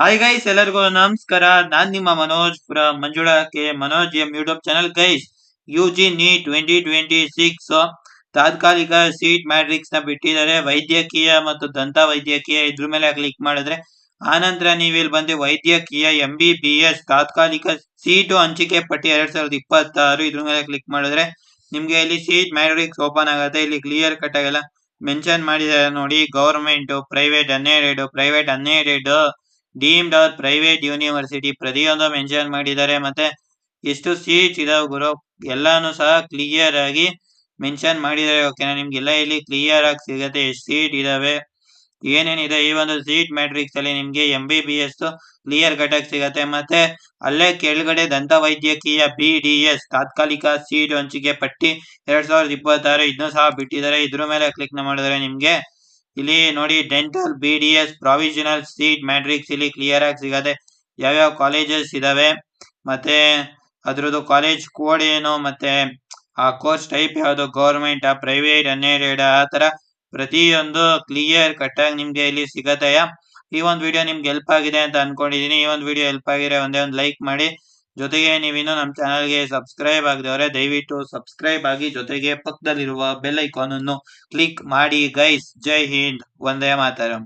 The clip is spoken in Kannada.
ಹಾಯ್ ಗೈಸ್, ಎಲ್ಲರಿಗೂ ನಮಸ್ಕಾರ. ನಾನ್ ನಿಮ್ಮ Manoj Manjula K Manoj M YouTube channel. Guys, UG NEET 2026 ತಾತ್ಕಾಲಿಕ ಸೀಟ್ ಮ್ಯಾಟ್ರಿಕ್ಸ್ ನ ಬಿಟ್ಟಿದ್ದಾರೆ. ವೈದ್ಯಕೀಯ ಮತ್ತು ದಂತ ವೈದ್ಯಕೀಯ ಇದ್ರ ಮೇಲೆ ಕ್ಲಿಕ್ ಮಾಡಿದ್ರೆ ಆನಂತರ ನೀವು ಇಲ್ಲಿ ಬಂದು ವೈದ್ಯಕೀಯ MBBS ತಾತ್ಕಾಲಿಕ ಸೀಟು ಹಂಚಿಕೆ ಪಟ್ಟಿ 2026 ಇದ್ರ ಮೇಲೆ ಕ್ಲಿಕ್ ಮಾಡಿದ್ರೆ ನಿಮ್ಗೆ ಇಲ್ಲಿ ಸೀಟ್ ಮ್ಯಾಟ್ರಿಕ್ಸ್ ಓಪನ್ ಆಗುತ್ತೆ. ಇಲ್ಲಿ ಕ್ಲಿಯರ್ ಕಟ್ ಆಗೆಲ್ಲ ಮೆನ್ಷನ್ ಮಾಡಿದ್ದಾರೆ ನೋಡಿ. Government, private 12, private 12, deemed or private university ಪ್ರತಿಯೊಂದು ಮೆನ್ಷನ್ ಮಾಡಿದ್ದಾರೆ. ಮತ್ತೆ ಎಷ್ಟು ಸೀಟ್ಸ್ ಇದಾವೆ ಗುರು ಎಲ್ಲಾನು ಸಹ ಕ್ಲಿಯರ್ ಆಗಿ ಮೆನ್ಷನ್ ಮಾಡಿದ್ದಾರೆ. ಓಕೆನಾ, ನಿಮ್ಗೆಲ್ಲ ಇಲ್ಲಿ ಕ್ಲಿಯರ್ ಆಗಿ ಸಿಗುತ್ತೆ ಎಷ್ಟು ಸೀಟ್ ಇದಾವೆ, ಏನೇನಿದೆ. ಈ ಒಂದು ಸೀಟ್ ಮ್ಯಾಟ್ರಿಕ್ಸ್ ಅಲ್ಲಿ ನಿಮ್ಗೆ MBBS ಕ್ಲಿಯರ್ ಕಟ್ ಆಗಿ ಸಿಗತ್ತೆ. ಮತ್ತೆ ಅಲ್ಲೇ ಕೆಳಗಡೆ ದಂತ ವೈದ್ಯಕೀಯ BDS ತಾತ್ಕಾಲಿಕ ಸೀಟ್ ಹಂಚಿಕೆ ಪಟ್ಟಿ 2026 ಇದನ್ನು ಸಹ ಬಿಟ್ಟಿದ್ದಾರೆ. ಇದ್ರ ಮೇಲೆ ಕ್ಲಿಕ್ ಮಾಡಿದ್ರೆ ನಿಮ್ಗೆ ಇಲ್ಲಿ ನೋಡಿ dental BDS provisional seat matrix ಇಲ್ಲಿ ಕ್ಲಿಯರ್ ಆಗಿ ಸಿಗತ್ತೆ. ಯಾವ್ಯಾವ ಕಾಲೇಜಸ್ ಇದಾವೆ, ಮತ್ತೆ ಅದ್ರದ್ದು ಕಾಲೇಜ್ ಕೋಡ್ ಏನು, ಮತ್ತೆ ಆ ಕೋರ್ಸ್ ಟೈಪ್ ಯಾವ್ದು, ಗವರ್ಮೆಂಟ್, ಪ್ರೈವೇಟ್ 12, ಆ ತರ ಪ್ರತಿಯೊಂದು ಕ್ಲಿಯರ್ ಕಟ್ ಆಗಿ ನಿಮ್ಗೆ ಇಲ್ಲಿ ಸಿಗತ್ತೆಯ. ಈ ಒಂದು ವಿಡಿಯೋ ನಿಮ್ಗೆ ಹೆಲ್ಪ್ ಆಗಿದೆ ಅಂತ ಅನ್ಕೊಂಡಿದೀನಿ. ಈ ಒಂದು ವಿಡಿಯೋ ಹೆಲ್ಪ್ ಆಗಿದ್ರೆ ಒಂದೇ ಒಂದು ಲೈಕ್ ಮಾಡಿ. ಜೊತೆಗೆ ನೀವಿನ್ನೂ ನಮ್ಮ ಚಾನಲ್ಗೆ ಸಬ್ಸ್ಕ್ರೈಬ್ ಆಗದವ್ರೆ ದಯವಿಟ್ಟು ಸಬ್ಸ್ಕ್ರೈಬ್ ಆಗಿ, ಜೊತೆಗೆ ಪಕ್ಕದಲ್ಲಿರುವ ಬೆಲ್ ಐಕಾನ್ ಅನ್ನು ಕ್ಲಿಕ್ ಮಾಡಿ ಗೈಸ್. ಜೈ ಹಿಂದ್, ವಂದೇ ಮಾತರಂ.